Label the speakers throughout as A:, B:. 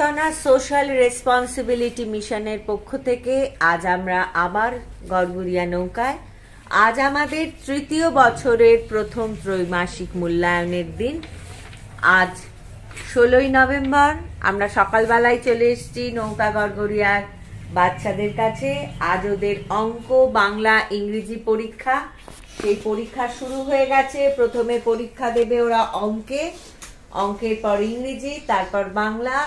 A: সুচেতনা social responsibility মিশনের পক্ষ থেকে আজ আমরা আবার গড়গড়িয়া নৌকায়। আজ আমাদের তৃতীয় বছরের প্রথম ত্রৈমাসিক মূল্যায়নের দিন। আজ 16ই নভেম্বর। আমরা সকালবেলায় চলে এসেছি নৌকা গড়গড়িয়ার বাচ্চাদের কাছে। আজ ওদের অঙ্ক, বাংলা, ইংরেজি পরীক্ষা। সেই পরীক্ষা শুরু হয়ে গেছে। প্রথমে পরীক্ষা দেবে ওরা অঙ্কের পর ইংরেজি, তারপর বাংলা।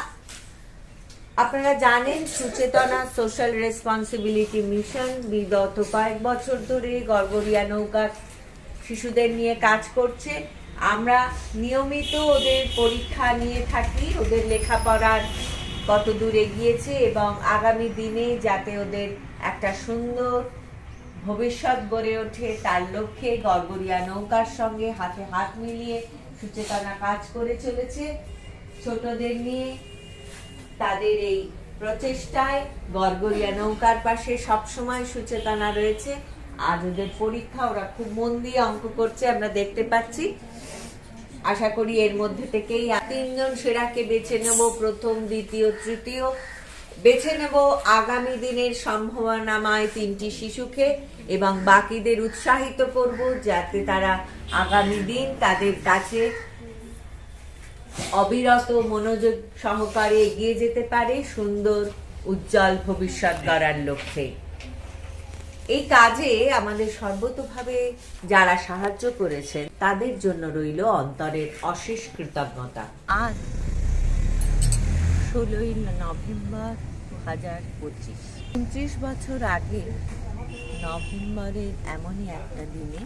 A: আপনারা জানেন সুচেতনা সোশ্যাল রেসপন্সিবিলিটি মিশন বিগত কয়েক বছর ধরে গড়গড়িয়া নৌকার শিশুদের নিয়ে কাজ করছে। আমরা নিয়মিত ওদের পরীক্ষা নিয়ে থাকি, ওদের লেখাপড়ার কত দূর এগিয়েছে এবং আগামী দিনে যাতে ওদের একটা সুন্দর ভবিষ্যৎ গড়ে ওঠে তার লক্ষ্যে গড়গড়িয়া নৌকার সঙ্গে হাতে হাত মিলিয়ে সুচেতনা কাজ করে চলেছে। ছোটদের নিয়ে তাদের এই প্রচেষ্টায় গড়গড়িয়া নৌকার পাশে সবসময় সুচেতনা রয়েছে। আজ ওদের পরীক্ষা, ওরা খুব মন দিয়ে অঙ্ক করছে, আমরা দেখতে পাচ্ছি। আশা করি এর মধ্যে থেকেই 3 জন সেরাকে বেছে নেব, প্রথম, দ্বিতীয়, তৃতীয় বেছে নেব আগামী দিনের সম্ভাবনাময় 3টি শিশুকে এবং বাকিদের উৎসাহিত করব যাতে তারা আগামী দিন তাদের কাছে অবিরত মনোযোগ সহকারে এগিয়ে যেতে পারে সুন্দর উজ্জ্বল ভবিষ্যৎ গড়ার লক্ষ্যে। এই কাজে আমাদের সর্বতোভাবে যারা সাহায্য করেছেন তাদের জন্য রইল অন্তরের অশেষ কৃতজ্ঞতা। আজ 16ই নভেম্বর 2025, 29 বছর আগে নভেম্বরের এমনই একটা দিনে,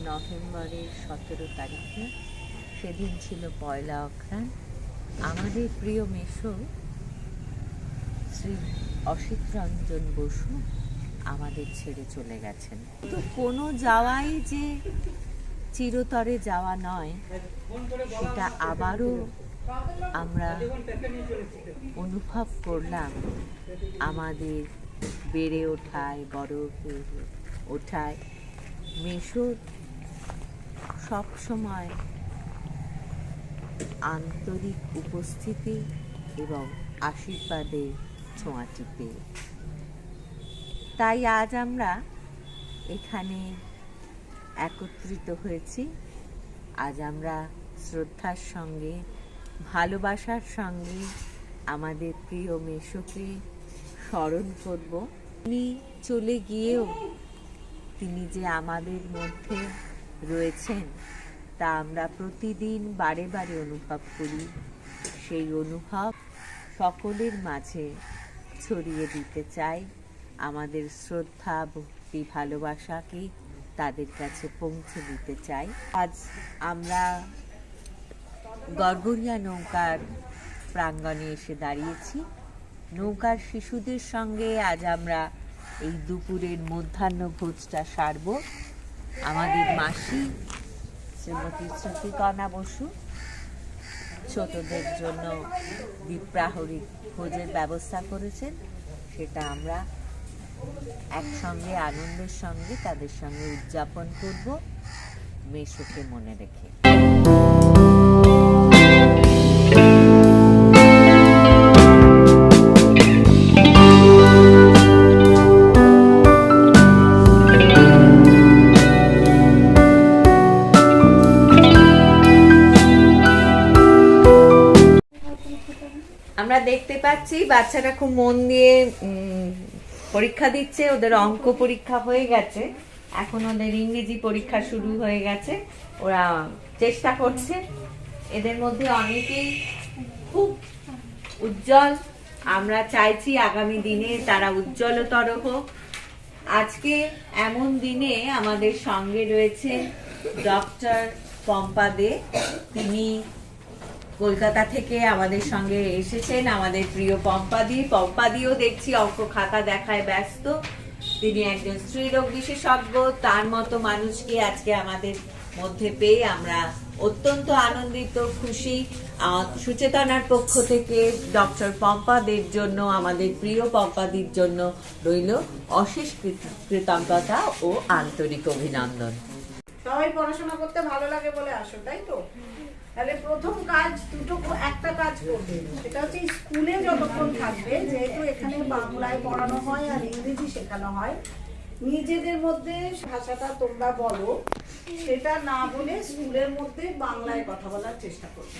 A: নভেম্বরের 17 তারিখে, সেদিন ছিল পয়লা অঘ্রাণ, আমাদের প্রিয় মেসো শ্রী অসিত রঞ্জন বসু আমাদের ছেড়ে চলে গেছেন। তো কোনো যাওয়াই যে চিরতরে যাওয়া নয়, সেটা আবারও আমরা অনুভব করলাম আমাদের বেড়ে ওঠায়, বড় হয়ে ওঠায়। মেসোর সবসময় আন্তরিক উপস্থিতি এবং আশীর্বাদের ছোঁয়াটি পেয়ে। তাই আজ আমরা এখানে একত্রিত হয়েছি। আজ আমরা শ্রদ্ধার সঙ্গে, ভালোবাসার সঙ্গে আমাদের প্রিয় মেসোকে স্মরণ করব। তিনি চলে গিয়েও তিনি যে আমাদের মধ্যে রয়েছেন তা আমরা প্রতিদিন বারে বারে অনুভব করি। সেই অনুভব সকলের মাঝে ছড়িয়ে দিতে চাই। আমাদের শ্রদ্ধা, ভক্তি, ভালোবাসাকে তাদের কাছে পৌঁছে দিতে চাই। আজ আমরা গড়গড়িয়া নৌকার প্রাঙ্গণে এসে দাঁড়িয়েছি। নৌকার শিশুদের সঙ্গে আজ আমরা এই দুপুরের মধ্যাহ্ন ভোজটা সারব। আমাদের মাসি শ্রীমতী শ্রুতিকণা বসু ছোটদের জন্য দ্বিপ্রাহরিক ভোজের ব্যবস্থা করেছেন। সেটা আমরা একসঙ্গে আনন্দের সঙ্গে তাদের সঙ্গে উদযাপন করব, মেসোকে মনে রেখে। আমরা দেখতে পাচ্ছি বাচ্চারা খুব মন দিয়ে পরীক্ষা দিচ্ছে। ওদের অঙ্ক পরীক্ষা হয়ে গেছে, এখন ওদের ইংরেজি পরীক্ষা শুরু হয়ে গেছে। ওরা চেষ্টা করছে। এদের মধ্যে অনেকেই খুব উজ্জ্বল। আমরা চাইছি আগামী দিনে তারা উজ্জ্বলতর হোক। আজকে এমন দিনে আমাদের সঙ্গে রয়েছে ডক্টর পম্পা দে। তিনি কলকাতা থেকে আমাদের সঙ্গে এসেছেন। আমাদের প্রিয় পম্পাদিও দেখছি অঙ্ক খাতা দেখায় ব্যস্ত। তিনি একজন স্ত্রীরোগ বিশেষজ্ঞ। তার মতো মানুষকে আজকে আমাদের মধ্যে পেয়ে আমরা অত্যন্ত আনন্দিত, খুশি। সুচেতনার পক্ষ থেকে ডক্টর পম্পাদের জন্য, আমাদের প্রিয় পম্পাদির জন্য রইল অশেষ কৃতজ্ঞতা ও আন্তরিক অভিনন্দন।
B: সবাই পড়াশোনা করতে ভালো লাগে বলে আসো, তাই তো? তাহলে প্রথম কাজ একটা কাজ করবে, সেটা হচ্ছে স্কুলে যতক্ষণ থাকবে, যেহেতু এখানে বাংলায় পড়ানো হয় আর ইংরেজি শেখানো হয়, নিজেদের মধ্যে ভাষাটা তোমরা বলো, সেটা না বলে স্কুলের মধ্যে বাংলায় কথা বলার চেষ্টা করবে।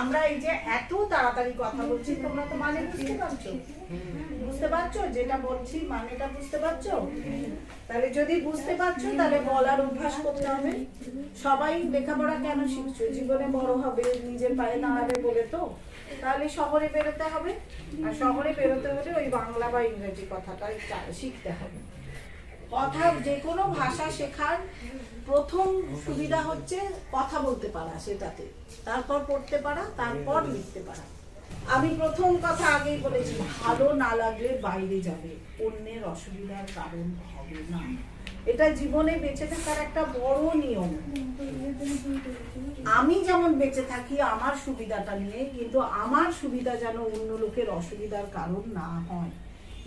B: আমরা এই যে এত তাড়াতাড়ি কথা বলছি, তোমরা তো মানে বুঝতে পারছো? বুঝতে পারছো যেটা বলছি, মানেটা বুঝতে পারছো? তাহলে যদি বুঝতে পারছো তাহলে বলার অভ্যাস করতে হবে। সবাই লেখাপড়া কেন শিখছো? জীবনে বড় হবে, নিজের পায়ে দাঁড়াবে বলে তো। তাহলে শহরে বেরোতে হবে, আর শহরে বেরোতে হলে ওই বাংলা বা ইংরেজি কথাটাই শিখতে হবে। কথা, যে কোনো ভাষা শেখার প্রথম সুবিধা হচ্ছে কথা বলতে পারা, সেটাতে তারপর পড়তে পারা, তারপর লিখতে পারা। আমি প্রথম কথা আগেই বলেছি, ভালো না লাগলে বাইরে যাবে, অন্যের অসুবিধার কারণ হবে না। এটা জীবনে বেঁচে থাকার একটা বড় নিয়ম। আমি যেমন বেঁচে থাকি আমার সুবিধাটা নিয়ে, কিন্তু আমার সুবিধা যেন অন্য লোকের অসুবিধার কারণ না হয়।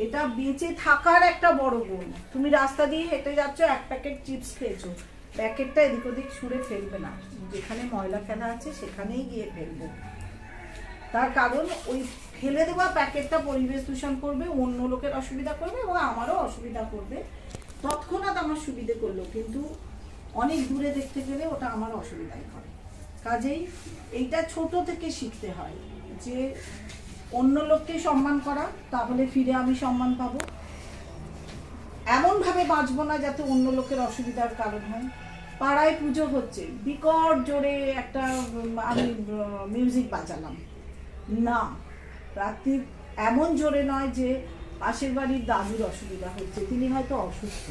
B: এটা বেঁচে থাকার একটা বড় গুণ। তুমি রাস্তা দিয়ে হেঁটে যাচ্ছ, এক প্যাকেট চিপস খেয়েছো, প্যাকেটটা এদিক ওদিক ছুঁড়ে ফেলবে না, যেখানে ময়লা ফেলা আছে সেখানেই গিয়ে ফেলবে। তার কারণ ওই ফেলে দেওয়া প্যাকেটটা পরিবেশ দূষণ করবে, অন্য লোকের অসুবিধা করবে এবং আমারও অসুবিধা করবে। তৎক্ষণাৎ আমার সুবিধে করলো, কিন্তু অনেক দূরে দেখতে গেলে ওটা আমার অসুবিধাই করে। কাজেই এইটা ছোট থেকে শিখতে হয় যে অন্য লোককে সম্মান করা, তাহলে ফিরে আমি সম্মান পাবো। এমনভাবে বাঁচবো না যাতে অন্য লোকের অসুবিধার কারণ হয়। পাড়ায় পুজো হচ্ছে, বিকট জোরে একটা আমি মিউজিক বাজালাম না, রাত্রি এমন জোরে নয় যে পাশের বাড়ির দাদুর অসুবিধা হচ্ছে, তিনি হয়তো অসুস্থ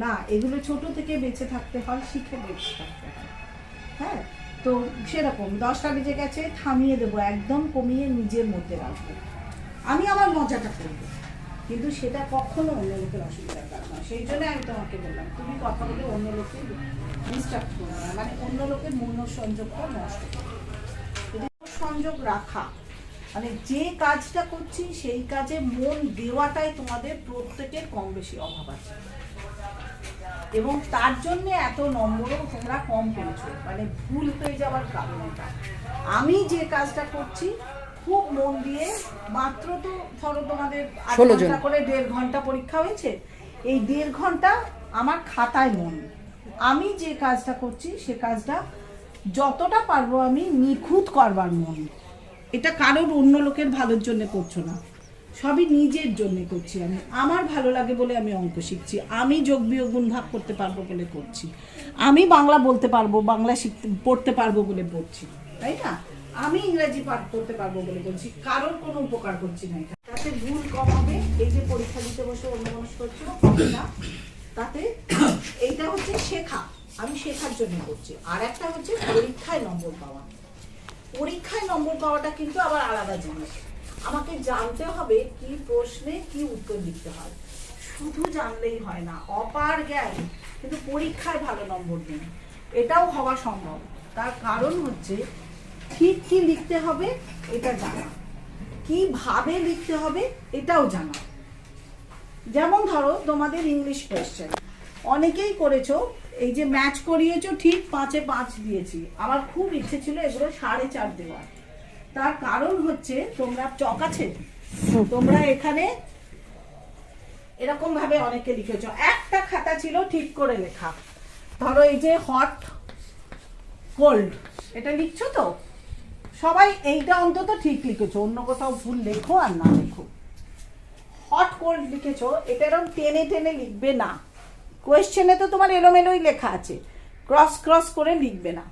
B: না। এগুলো ছোট থেকে বেঁচে থাকতে হয়, শিখে বেঁচে থাকতে হয়। হ্যাঁ, তো সেরকম 10টা বেজে গেছে, থামিয়ে দেবো, একদম কমিয়ে নিজের মধ্যে রাখবো। আমি আমার মজাটা করবো, কিন্তু সেটা কখনো অন্য লোকের অসুবিধার কারণ নয়। সেই জন্য আমি তোমাকে বললাম, তুমি কথা বলে অন্য লোককে ডিস্টার্ব করো না, মানে অন্য লোকের মনোসংযোগটা নষ্ট করো। সংযোগ রাখা মানে যে কাজটা করছি সেই কাজে মন দেওয়াটাই তোমাদের প্রত্যেকের কম বেশি অভাব আছে, এবং তার জন্য এত নম্বরও তোমরা কম পেয়েছো, মানে ভুল হয়ে যাওয়ার কারণ এটা। আমি যে কাজটা করছি খুব মন দিয়ে, মাত্র তো ধরো তোমাদের 8 ঘন্টা করে 1.5 ঘন্টা পরীক্ষা হয়েছে, এই 1.5 ঘন্টা আমার খাতায় মন। আমি যে কাজটা করছি সে কাজটা যতটা পারবো আমি নিখুঁত করবার মন। এটা কারোর অন্য লোকের ভালোর জন্য করছো না, সবই নিজের জন্য করছি। আমি আমার ভালো লাগে বলে আমি অঙ্ক শিখছি, আমি যোগ বিয়োগ গুণ ভাগ করতে পারবো বলে করছি, আমি বাংলা বলতে পারবো, বাংলা পড়তে পারবো বলে পড়ছি, তাই না? আমি ইংরেজি পাঠ করতে পারবো বলে বলছি, কারোর কোনো উপকার করছি না। তাতে ভুল কম হবে। এই যে পরীক্ষা দিতে বসে অন্যমনস্ক করছো না, তাতে এইটা হচ্ছে শেখা, আমি শেখার জন্য করছি। আর একটা হচ্ছে পরীক্ষায় নম্বর পাওয়া। পরীক্ষায় নম্বর পাওয়াটা কিন্তু আবার আলাদা জিনিস। আমাকে জানতে হবে কি প্রশ্নে কি উত্তর লিখতে হয়, শুধু জানলেই হয় না, অপার জ্ঞান কিন্তু পরীক্ষায় ভালো নম্বর দিন, এটাও হওয়া সম্ভব। তার কারণ হচ্ছে ঠিক কি লিখতে হবে এটা জানা, কিভাবে লিখতে হবে এটাও জানা। যেমন ধরো তোমাদের ইংলিশ কোয়েশ্চেন অনেকেই করেছো, এই যে ম্যাচ করিয়েছো, ঠিক 5-এ 5 দিয়েছি, আমার খুব ইচ্ছে ছিল এগুলো 4.5 দেওয়ার। তার কারণ হচ্ছে তোমরা চক আছে, তোমরা এখানে এরকম ভাবে অনেকে লিখেছো, একটা খাতা ছিল ঠিক করে লেখা। ধরো এই যে হট কোল্ড এটা লিখছো তো, সবাই এইটা অন্তত ঠিক লিখেছো, অন্য কোথাও ভুল লেখো আর না লেখো। হট কোল্ড লিখেছো, এটা এরকম টেনে টেনে লিখবে না। কোয়েশ্চেনে তো তোমার এলোমেলোই লেখা আছে, ক্রস ক্রস করে লিখবে না।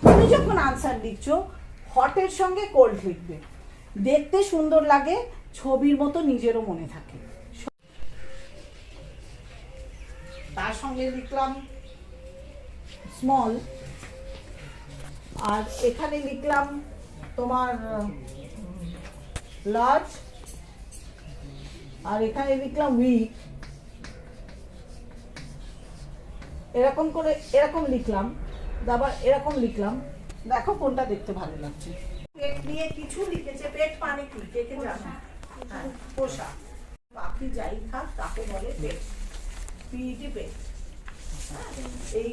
B: তুমি যখন আনসার লিখছো হটের সঙ্গে কোল্ড লিখবে, দেখতে সুন্দর লাগে, ছবির মতো নিজেরও মনে থাকে। তার সঙ্গে লিখলাম স্মল, আর এখানে লিখলাম তোমার লার্জ, আর এখানে লিখলাম উইক। এরকম করে এরকম লিখলাম, আবার এরকম লিখলাম, দেখো কোনটা দেখতে ভালো লাগছে। পেট নিয়ে কিছু লিখেছে, পেট মানে কি কে কে জানো? হ্যাঁ, পোষা, পাখি যাই খাক তাকে বলে পেট, পিইটি পেট। এই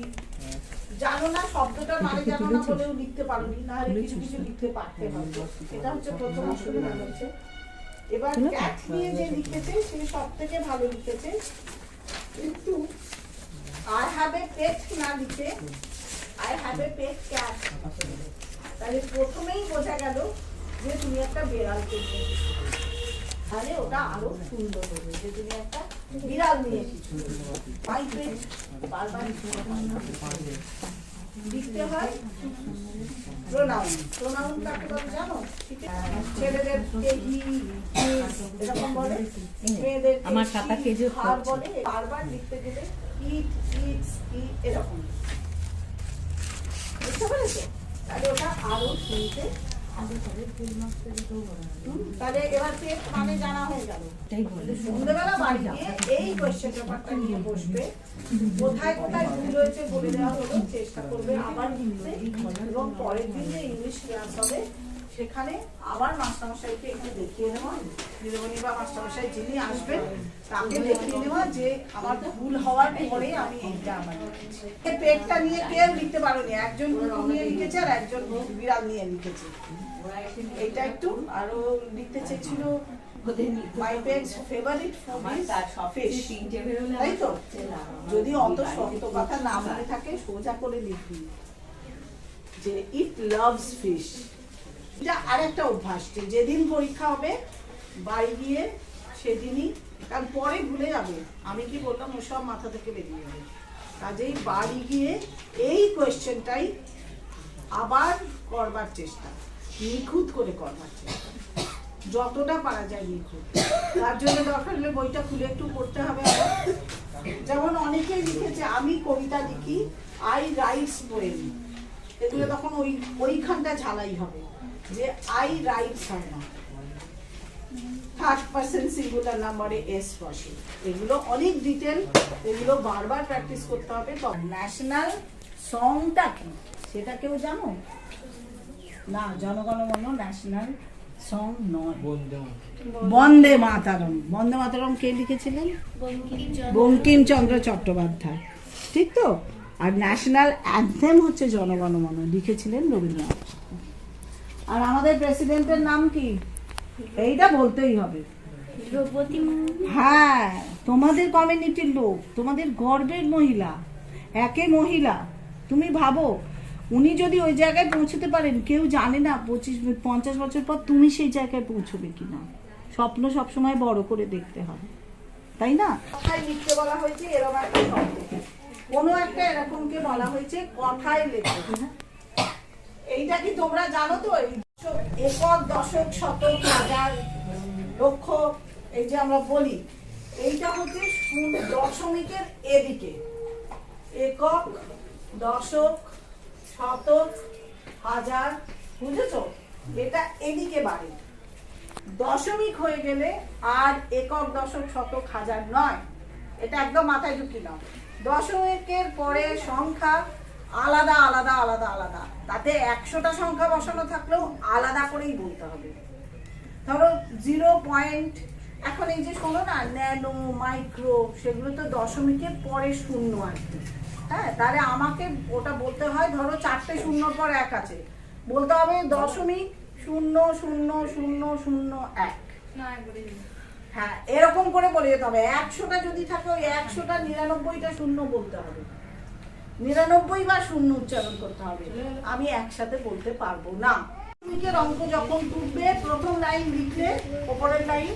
B: জানো না শব্দটা মানে জানো না বলেও লিখতে পারোনি, না হলে কিছু কিছু লিখতে পারতে হবে। এটা হচ্ছে প্রথম অসুবিধা হচ্ছে। এবার ক্যাট নিয়ে যে লিখেছে সে সব থেকে ভালো লিখেছে, কিন্তু আই হ্যাভ এ পেট না লিখে I have a pet cat, তাহলে প্রথমেই বোঝা গেল যে তুমি একটা বিড়াল পেয়েছো। তাহলে ওটা আরো সুন্দর হবে যে তুমি একটা বিড়াল নিয়ে কিছু মাই পেট বারবার লিখতে হয়। প্রোনাউন, প্রোনাউন কাকে বলে জানো? ছেলেদের হি এরকম বলে, মেয়েদের
A: আমার খাতা কেজো
B: হার বলে। বারবার লিখতে গেলে ইট ইটস এরকম, বুঝতে পেরেছো? তাহলে ওটা আরো শুনতে। তাহলে এবার পেট মানে জানা হয়ে গেল। সন্ধ্যেবেলা বাড়ি গিয়ে এই কোয়েশ্চেন পেপারটা নিয়ে বসবে, কোথায় কোথায় ভুল হয়েছে বলে দেওয়া হলো, চেষ্টা করবে আবার লিখতে, এবং পরের দিন যে ইংলিশ ক্লাস হবে সেখানে আবার মাস্টারমশাইকে একটু দেখিয়ে নেওয়া, নীলমণি বা মাস্টারমশাই যিনি আসবেন তাকে দেখিয়ে নেওয়া যে আমার ভুল হওয়ার পরে আমি এইটা আমার লিখেছি। পেটটা নিয়ে কেউ লিখতে পারোনি, একজন কুকুর নিয়ে লিখেছে আর একজন বিড়াল নিয়ে লিখেছে। এইটা একটু আরো লিখতে চেয়েছিল, my pet's favourite food is fish, তাই তো? যদি অত শক্ত কথা না মনে থাকে সোজা করে লিখবি যে ইট লাভস ফিশ। এটা আরেকটা অভ্যাস, যেদিন পরীক্ষা হবে বাড়ি গিয়ে সেদিনই, কারণ পরে ভুলে যাবে আমি কি বললাম ওসব মাথা থেকে বেরিয়ে যাবে। কাজেই বাড়ি গিয়ে এই কোয়েশ্চেনটাই আবার করবার চেষ্টা, নিখুঁত করে করবার চেষ্টা, যতটা পারা যায় নিখুঁত। তার জন্য দরকার হলে বইটা খুলে একটু পড়তে হবে আবার। যেমন অনেকেই লিখেছে আমি কবিতা লিখি, আই রাইটস পোয়েম, এগুলো তখন ওইখানটা ঝালাই হবে যে আই রাইটস হয় না, থার্ড পারসন সিঙ্গুলার নাম্বারে এস বসে। এগুলো অনেক ডিটেল, এগুলো বারবার প্র্যাকটিস করতে হবে। তো ন্যাশনাল সংটা কি সেটা কেউ জানো? না, জনগণমন ন্যাশনাল সং নয়, বন্দে মাতরম। বন্দে মাতরম কে লিখেছিলেন? বঙ্কিমচন্দ্র চট্টোপাধ্যায়, ঠিক তো? আর ন্যাশনাল অ্যানথেম হচ্ছে জনগণমন, লিখেছিলেন রবীন্দ্রনাথ। আর আমাদের প্রেসিডেন্টের নাম কি? এইটা বলতেই হবে। হ্যাঁ, তোমাদের কমিউনিটির লোক, তোমাদের গর্বের মহিলা, একে মহিলা। তুমি ভাবো উনি যদি ওই জায়গায় পৌঁছতে পারেন, কেউ জানে না 25-50 বছর পর তুমি সেই জায়গায় পৌঁছবে কিনা। স্বপ্ন সবসময় বড় করে দেখতে হবে, তাই না? কথায় লিখতে বলা হয়েছে এরকম একটা শব্দ, কোনো একটা এরকমকে বলা হয়েছে কথায় লিখতে। এইটা কি তোমরা জানো? তো একক, দশক, শতক, হাজার, লক্ষ, এই যে আমরা বলি, এইটা হচ্ছে দশমিকের এদিকে। একক, দশক, শতক, হাজার, বুঝেছো? এটা এদিকে বাড়ে। দশমিক হয়ে গেলে আর একক, দশক, শতক, হাজার নয়, এটা একদম মাথায় ঢুকি নাও। দশমিকের পরে সংখ্যা আলাদা আলাদা আলাদা আলাদা, তাতে 100টা সংখ্যা বসানো থাকলেও আলাদা করেই বলতে হবে। ধরো 0. এখন এই যে শোনো না, ন্যানো, মাইক্রো, সেগুলো তো দশমিকের পরে শূন্য আসবে। হ্যাঁ, তাহলে আমাকে ওটা বলতে হয়, ধরো 4টে শূন্যর পর 1 আছে, বলতে হবে 0.000001। হ্যাঁ, এরকম করে বলে যেতে হবে। 100টা যদি থাকে ওই 100টা 99টা শূন্য বলতে হবে, 99 বা শূন্য উচ্চারণ করতে হবে। আমি একসাথে বলতে পারবো না। দশমিকের অঙ্ক যখন তুলবে, প্রথম লাইন লিখলে উপরের লাইন,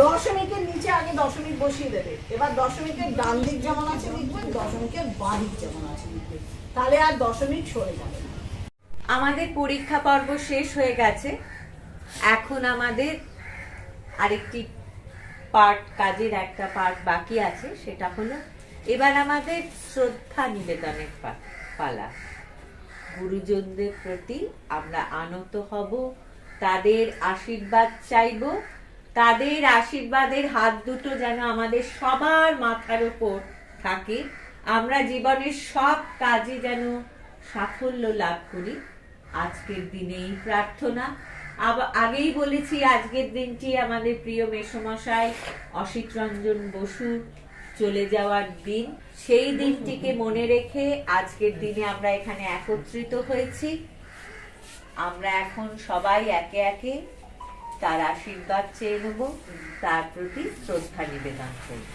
B: দশমিকের নিচে আগে দশমিক বসিয়ে দেবে। এবার দশমিকের ডান দিক যেমন আছে লিখবে, দশমিকের বাঁ দিক যেমন আছে লিখবে, তাহলে আর দশমিক সরে যাবে না।
A: আমাদের পরীক্ষা পর্ব শেষ হয়ে গেছে। এখন আমাদের আরেকটি পার্ট, কাজের একটা পার্ট বাকি আছে, সেটা হলো এবার আমাদের শ্রদ্ধা নিবেদনের পালা। গুরুজনদের প্রতি আমরা আনত হব, তাদের আশীর্বাদ চাইব, তাদের আশীর্বাদের হাত দুটো যেন আমাদের সবার মাথার উপর থাকে, আমরা জীবনের সব কাজে যেন সাফল্য লাভ করি। আজকের দিনে এই প্রার্থনা। আগেই বলেছি আজকের দিনটি আমাদের প্রিয় মেসোমশাই অসিত রঞ্জন বসুর চলে যাওয়ার দিন। সেই দিনটিকে মনে রেখে আজকের দিনে আমরা এখানে একত্রিত হয়েছি। আমরা এখন সবাই একে একে তার আশীর্বাদ চেয়ে নেব, তার প্রতি শ্রদ্ধা নিবেদন করব।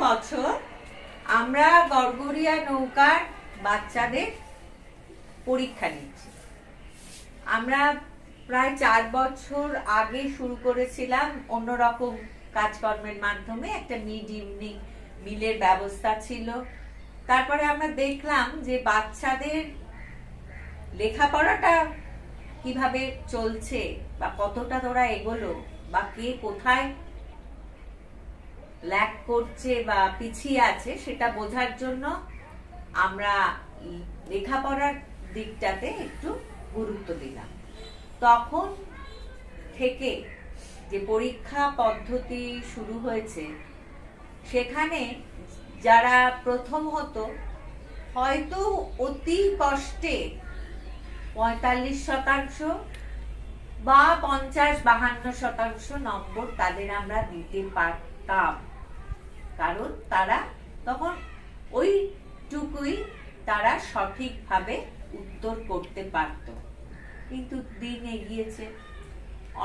A: বছর আমরা গড়গড়িয়া নৌকার বাচ্চাদের পরীক্ষা নিচ্ছি। আমরা প্রায় 4 বছর আগে শুরু করেছিলাম অন্যরকম কাজকর্মের মাধ্যমে, একটা মিড ইভিনিং মিলের ব্যবস্থা ছিল। তারপরে আমরা দেখলাম যে বাচ্চাদের লেখাপড়াটা কিভাবে চলছে বা কতটা তোরা এগোলো বা কে কোথায় ল্যাক করছে বা পিছিয়ে আছে সেটা বোঝার জন্য আমরা লেখাপড়ার দিকটাতে একটু গুরুত্ব দিলাম। তখন থেকে যে পরীক্ষা পদ্ধতি শুরু হয়েছে সেখানে যারা প্রথম হতো হয়তো অতি কষ্টে 45% বা 50-52% নম্বর তাদের আমরা দিতে পারতাম, কারণ তারা তখন ওইটুকুই তারা সঠিকভাবে উত্তর করতে পারত। কিন্তু দিন এগিয়েছে,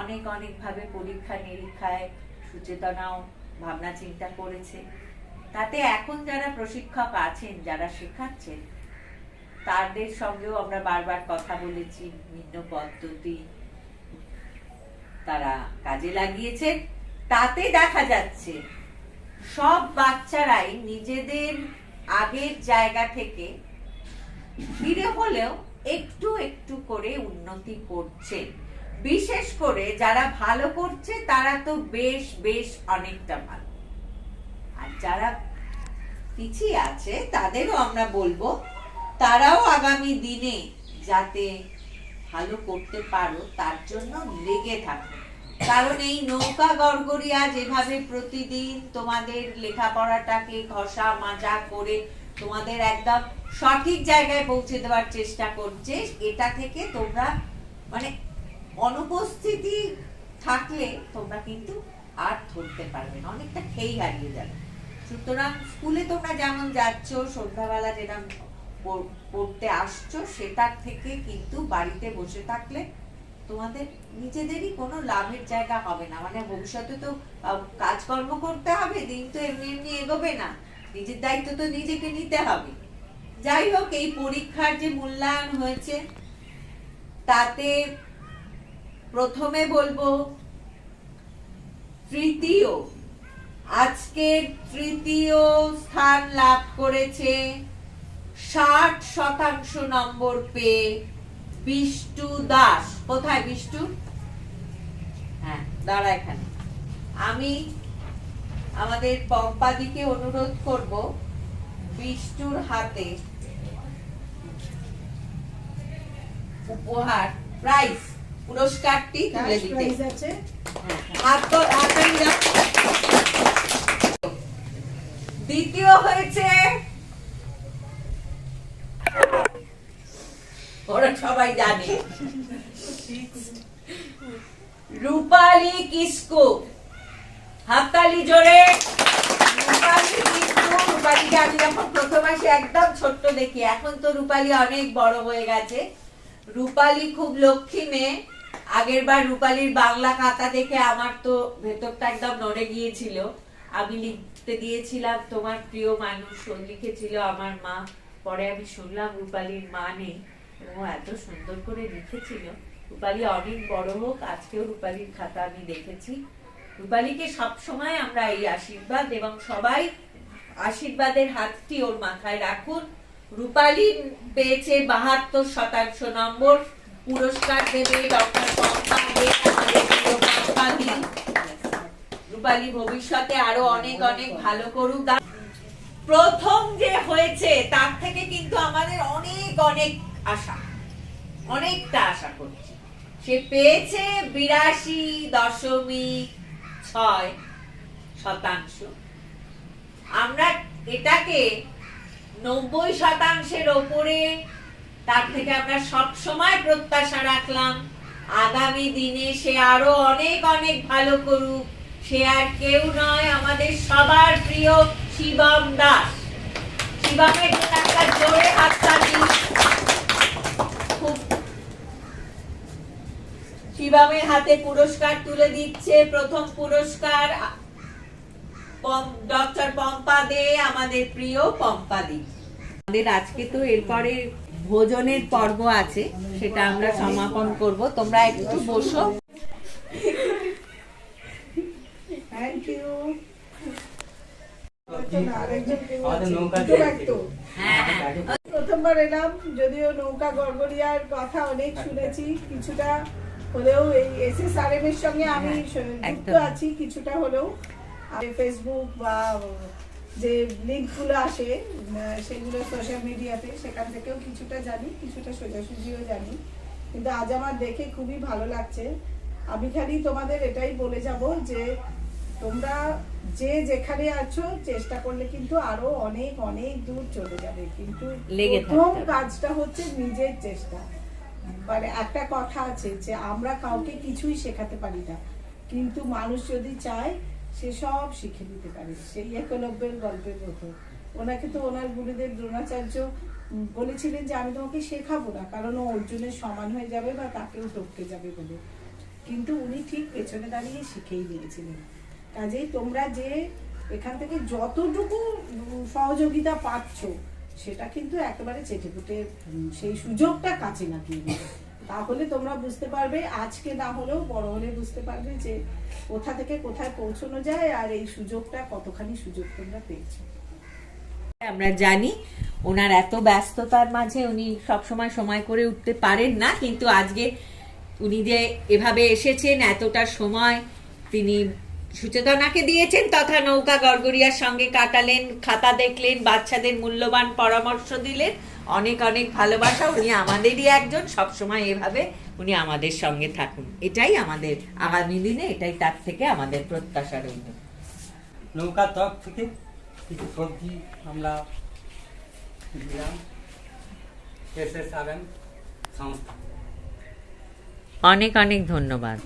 A: অনেক ভাবে পরীক্ষা নিরীক্ষায় সুচেতনাও ভাবনা চিন্তা করেছে। তাতে এখন যারা প্রশিক্ষক আছেন, যারা শেখাচ্ছেন, তাদের সঙ্গেও আমরা বারবার কথা বলেছি, ভিন্ন পদ্ধতি তারা কাজে লাগিয়েছেন। তাতে দেখা যাচ্ছে সব বাচ্চারাই নিজেদের আগের জায়গা থেকে ফিরে হলেও একটু একটু করে উন্নতি করছে। বিশেষ করে যারা ভালো করছে তারা তো বেশ অনেকটা ভালো, আর যারা পিছিয়ে আছে তাদেরও আমরা বলবো তারাও আগামী দিনে যাতে ভালো করতে পারো তার জন্য লেগে থাকো। কারণ এই নৌকা গড়গড়িয়া যেভাবে প্রতিদিন তোমাদের লেখাপড়াটাকে ঘষা মাজা করে তোমাদের একদম সঠিক জায়গায় পৌঁছে দেওয়ার চেষ্টা করছে, এটা থেকে তোমরা মানে অনুপস্থিতি থাকলে তোমরা কিন্তু আর ধরতে পারবে না, অনেকটা খেই হারিয়ে যাবে। সুতরাং স্কুলে তোমরা যেমন যাচ্ছ, সন্ধ্যাবেলা যেরকম পড়তে আসছো, সেটার থেকে কিন্তু বাড়িতে বসে থাকলে তোমাদের নিজেদেরই কোনো লাভের জায়গা হবে না। মানে ভবিষ্যতে তো কাজকর্ম করতে হবে, দিন তো এমনি এমনি এগোবে না, নিজের দায়িত্ব তো নিজেকে নিতে হবে। যাই হোক, এই পরীক্ষার যে মূল্যায়ন হয়েছে তাতে প্রথমে বলবো আজকের তৃতীয় স্থান লাভ করেছে 60% নম্বর পেয়ে বিষ্টু দাস। কোথায় বিষ্টু? হ্যাঁ, দাঁড়া এখানে। আমি আমাদের পম্পাদিকে অনুরোধ করব বিষ্টুর হাতে উপহার প্রাইজ পুরস্কারটি তুলে দিতে। দ্বিতীয় হয়েছে, ওরা সবাই জানে, রূপালী কিসকু। হাততালি জোরে। রূপালী কিসকু। রূপালীকে আমি যখন প্রথম আসি একদম ছোট্ট দেখি, এখন তো রূপালী অনেক বড় হয়ে গেছে। রূপালী খুব লক্ষ্মী মেয়ে। আগের বার রূপালীর বাংলা খাতা দেখে আমার তো ভেতরটা একদম নড়ে গিয়েছিল। আমি লিখতে দিয়েছিলাম তোমার প্রিয় মানুষ, লিখেছিল আমার মা। পরে আমি শুনলাম রূপালীর মা নেই, ও এত সুন্দর করে লিখেছিল। রূপালী অনেক বড় হোক। আজকেও রূপালীর খাতা আমি দেখেছি। রূপালীকে সবসময় আমরা এই আশীর্বাদ এবং সবাই আশীর্বাদের হাতটি ওর মাথায় রাখুন। রূপালী পেয়েছে 72% নম্বর। পুরস্কার দেবে ডক্টর পম্পা দে, আমাদের প্রিয় পম্পা দি। রূপালী ভবিষ্যতে আরো অনেক অনেক ভালো করুক। প্রথম যে হয়েছে তার থেকে কিন্তু আমাদের অনেক অনেক আশা, অনেকটা আশা করছি। সে পেয়েছে 82.6%। আমরা এটাকে 90%-এর ওপরে, তার থেকে আমরা সব সময় প্রত্যাশা রাখলাম আগামী দিনে সে আরো অনেক অনেক ভালো করুক। সে আর কেউ নয়, আমাদের সবার প্রিয় শিবম দাস। শিবমের জন্য একটা জোরে হাততালি। শিবমের হাতে পুরস্কার তুলে দিচ্ছে। প্রথম পুরস্কার ডক্টর পম্পা দে, আমাদের প্রিয় পম্পা দি। আমাদের আজকে তো এরপরে ভোজনের পর্ব আছে, সেটা আমরা সমাপন করব। তোমরা একটু বসো।
B: Thank you. প্রথমবার এলাম, যদিও নৌকা গড়গড়িয়ার কথা অনেক শুনেছি, কিছুটা হলেও এই SSRM এর সঙ্গে আমি যুক্ত আছি কিছুটা হলেও। ফেসবুক বা যে লিঙ্কগুলো আসে সেগুলো সোশ্যাল মিডিয়াতে, সেখান থেকেও কিছুটা জানি, কিছুটা সোজাসুজিও জানি। কিন্তু আজ আমার দেখে খুবই ভালো লাগছে। আমি খালি তোমাদের এটাই বলে যাব যে তোমরা যে যেখানে আছো চেষ্টা করলে কিন্তু আরো অনেক অনেক দূর চলে যাবে। কিন্তু প্রথম কাজটা হচ্ছে নিজের চেষ্টা। মানে একটা কথা আছে যে আমরা কাউকে কিছুই শেখাতে পারি না, কিন্তু মানুষ যদি চায় সে সব শিখে দিতে পারে। সেই একলব্যের গল্পের মতো। ওনাকে তো ওনার গুরুদেব দ্রোণাচার্য বলেছিলেন যে আমি তোমাকে শেখাবো না, কারণ ও অর্জুনের সমান হয়ে যাবে বা তাকেও টপকে যাবে বলে। কিন্তু উনি ঠিক পেছনে দাঁড়িয়ে শিখেই দিয়েছিলেন। কাজেই তোমরা যে এখান থেকে যতটুকু সহযোগিতা পাচ্ছ সেটা কিন্তু একেবারে চেটেপুটে সেই সুযোগটা কাছে লাগিয়ে নেবে। তাহলে তোমরা বুঝতে পারবে, আজকে না হলেও বড় হলে বুঝতে পারবে যে কোথা থেকে কোথায় পৌঁছানো যায়, আর এই সুযোগটা কতখানি সুযোগ তোমরা পেয়েছো।
A: আমরা জানি ওনার এত ব্যস্ততার মাঝে উনি সবসময় সময় করে উঠতে পারেন না, কিন্তু আজকে উনি যে এভাবে এসেছেন, এতটা সময় তিনি সুচেতনাকে দিয়েছেন তথা নৌকা গড়গড়িয়ার সঙ্গে কাটালেন, খাতা দেখলেন, বাচ্চাদের মূল্যবান পরামর্শ দিলেন, অনেক অনেক ভালোবাসা। উনি আমাদেরই একজন, সবসময় এভাবে উনি আমাদের সঙ্গে থাকুন, এটাই আমাদের আগামী দিনে, এটাই তার থেকে আমাদের প্রত্যাশা রইল।
C: নৌকার তরফ থেকে কিছু সবজি আমরা দিলাম SSRM সংস্থা।
A: অনেক অনেক ধন্যবাদ।